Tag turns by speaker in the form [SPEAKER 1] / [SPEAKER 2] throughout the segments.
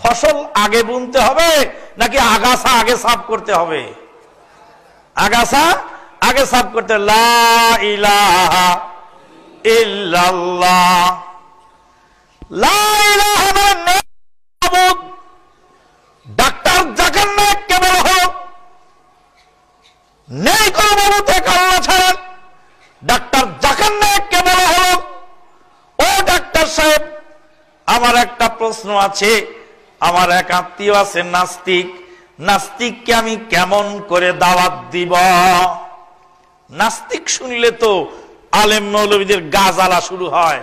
[SPEAKER 1] ফসল আগে বুনতে হবে নাকি আগাছা আগে সাফ করতে হবে? আগাছা আগে সাফ করতে। লা ইলাহা ইল্লাল্লাহ, লা ইলাহা মাবুদ। ডাক্তার জাকির নায়েক কেবল হোক, নেই কোন মাবুদ এক আল্লাহ ছাড়া। ডাক্তার জাকির নায়েক কেবল হোক। ও ডাক্তার সাহেব, আমার একটা প্রশ্ন আছে। আমার এক আত্মীয় আছে নাস্তিক, নাস্তিককে আমি কেমন করে দাওয়াত দিব? নাস্তিক শুনলে তো আলেম মৌলবীদের গা জ্বালা শুরু হয়।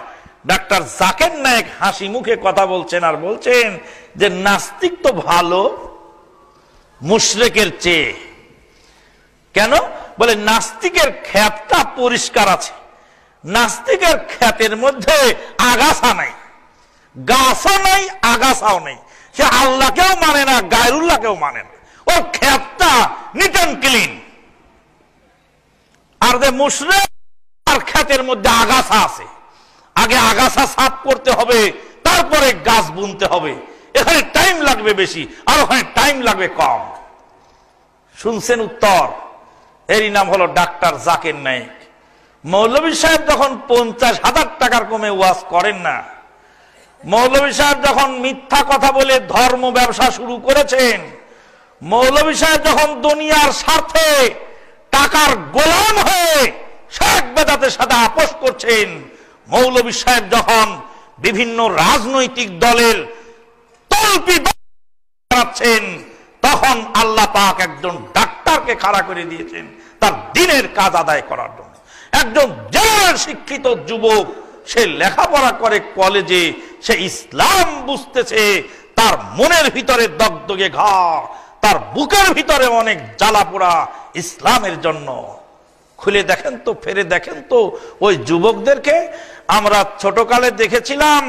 [SPEAKER 1] ডাক্তার জাকির নায়েক হাসি মুখে কথা বলছেন আর বলছেন যে নাস্তিক তো ভালো মুশরিকের চেয়ে। কেন? বলে নাস্তিকের ক্ষেতটা পরিষ্কার আছে, নাস্তিকের ক্ষেতের মধ্যে আগাছা নাই, গাছও নাই, আগাছাও নেই। সে আল্লাহকেও মানে না, গায়রুল্লাহকেও মানে না, ওর ক্ষেতটা নিট অ্যান্ড ক্লিন। আর যে মুশরিক, আর ক্ষেতের মধ্যে আগাছা আছে, আগে আগাছা সাফ করতে হবে, তারপরে গাছ বুনতে হবে। এখানে টাইম লাগবে বেশি, আর ওখানে টাইম লাগবে কম। শুনছেন উত্তর? এরই নাম হলো ডাক্তার জাকির নায়েক। মৌলভী সাহেব যখন 50,000 টাকার কমে ওয়াজ করেন না, মৌলভী সাহেব যখন মিথ্যা কথা বলে ধর্ম ব্যবসা শুরু করেছেন, মৌলভী সাহেব যখন দুনিয়ার স্বার্থে টাকার গোলাম হয়ে শেখ বেদাতের সাথে আপোষ করছেন, মৌলভী সাহেব যখন বিভিন্ন রাজনৈতিক দলের তলপি বানাচ্ছেন, তখন আল্লাহ পাক একজন ডাক্তারকে খাড়া করে দিয়েছেন তার দিনের কাজ আদায় করার জন্য। একজন জেনারেল শিক্ষিত যুবক, সে লেখাপড়া করে কলেজে, সে ইসলাম বুঝতেছে, তার মনের ভিতরে দগদগে ঘা, তার বুকের ভিতরে অনেক জ্বালা পোড়া ইসলামের জন্য। খুলে দেখেন তো, ফেরে দেখেন তো ওই যুবকদেরকে। আমরা ছোটকালে দেখেছিলাম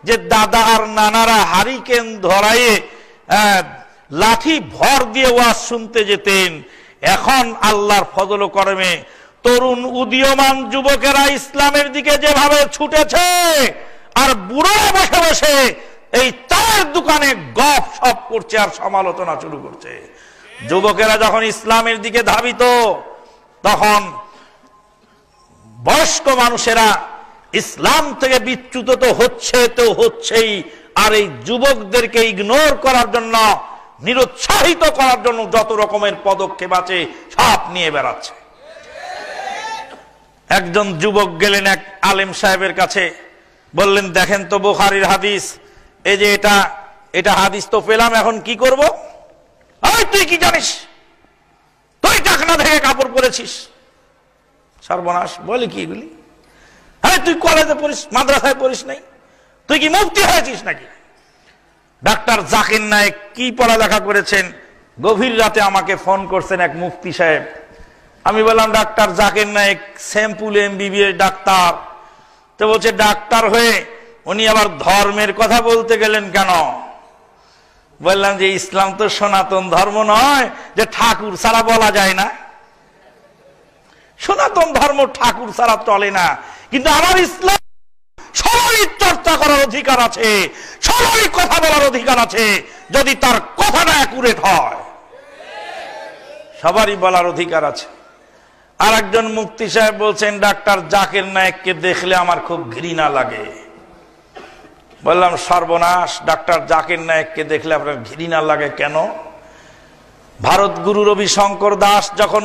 [SPEAKER 1] যে দাদা আর নানারা হারিকেন ধরায়ে লাঠি ভর দিয়ে ওয়াজ শুনতে যেতেন। এখন আল্লাহর ফজল ও করমে তরুণ উদীয়মান যুবকেরা ইসলামের দিকে যেভাবে ছুটেছে, আর বুড়ো বসে বসে এই চায়ের দোকানে গপ সপ করছে আর সমালোচনা শুরু করছে। যুবকেরা যখন ইসলামের দিকে ধাবিত, তখন বয়স্ক মানুষেরা ইসলাম থেকে বিচ্যুত তো হচ্ছেই, আর এই যুবকদেরকে ইগনোর করার জন্য, নিরুৎসাহিত করার জন্য যত রকমের পদক্ষেপ আছে সব নিয়ে বেড়াচ্ছে। একজন যুবক গেলেন এক আলেম সাহেবের কাছে, বললেন দেখেন তো বুখারীর হাদিস, এই যে এটা হাদিস তো পেলাম, এখন কি করব? তুই কি জানিস? তুই টাকনা থেকে কাপড় পরেছিস। সর্বনাশ, বলি কি এগুলি? তুই কলেজে পড়িস, মাদ্রাসায় পড়িস নাই? তুই কি মুফতি হয়েছিস নাকি? ডাক্তার জাকির নায়েক কি পড়ালেখা করেছেন? গভীর রাতে আমাকে ফোন করছেন এক মুফতি সাহেব। আমি বললাম ডাক্তার জাকির নায়েক স্যাম্পুল MBBS ডাক্তার। তো বলছে ডাক্তার হয়ে উনি আবার ধর্মের কথা বলতে গেলেন কেন? বললাম যে ইসলাম তো সনাতন ধর্ম নয় যে ঠাকুর ছাড়া বলা যায় না। সনাতন ধর্ম ঠাকুর ছাড়া চলে না, কিন্তু আমার ইসলাম সবাই চর্চা করার অধিকার আছে, সবাই কথা বলার অধিকার আছে, যদি তার কথাটা অ্যাকুরেট হয়। সবারই বলার অধিকার আছে। আর একজন মুফতি সাহেব বলছেন ডাক্তার জাকির নায়েককে দেখলে আমার খুব ঘৃণা লাগে। বললাম সর্বনাশ, ডাক্তার জাকির নায়েককে দেখলে আপনার ঘৃণা লাগে কেন? ভারত গুরু রবি শঙ্কর দাস যখন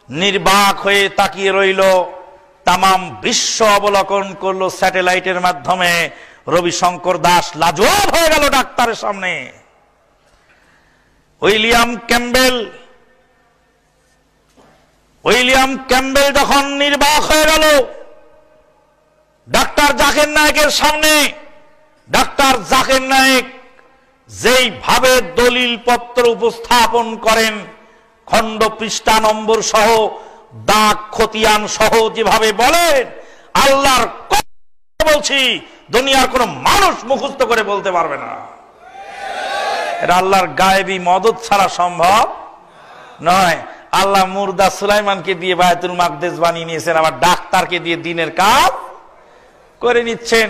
[SPEAKER 1] নির্বাক হয়ে তাকিয়ে রইল, তামাম বিশ্ব অবলোকন করলো স্যাটেলাইটের মাধ্যমে, রবি শঙ্কর দাস লাজবাব হয়ে গেল ডাক্তারের সামনে। উইলিয়াম ক্যাম্বেল যখন নির্বাক হয়ে গেল ডাক্তার জাকির নায়েকের সামনে, ডাক্তার জাকির নায়েক যেইভাবে দলিল পত্র উপস্থাপন করেন, খণ্ড পৃষ্ঠা নম্বর সহ, দাগ খতিয়ান সহ যেভাবে বলেন, আল্লাহর কথা বলছি, দুনিয়ার কোন মানুষ মুখস্থ করে বলতে পারবে না। এটা আল্লাহর গায়েবী মদদ ছাড়া সম্ভব নয়। আল্লাহ মুর্দা সুলাইমানকে দিয়ে বায়তুল মাকদেস বানিয়ে নিয়েছেন, আবার ডাক্তারকে দিয়ে দিনের কাজ করে নিচ্ছেন।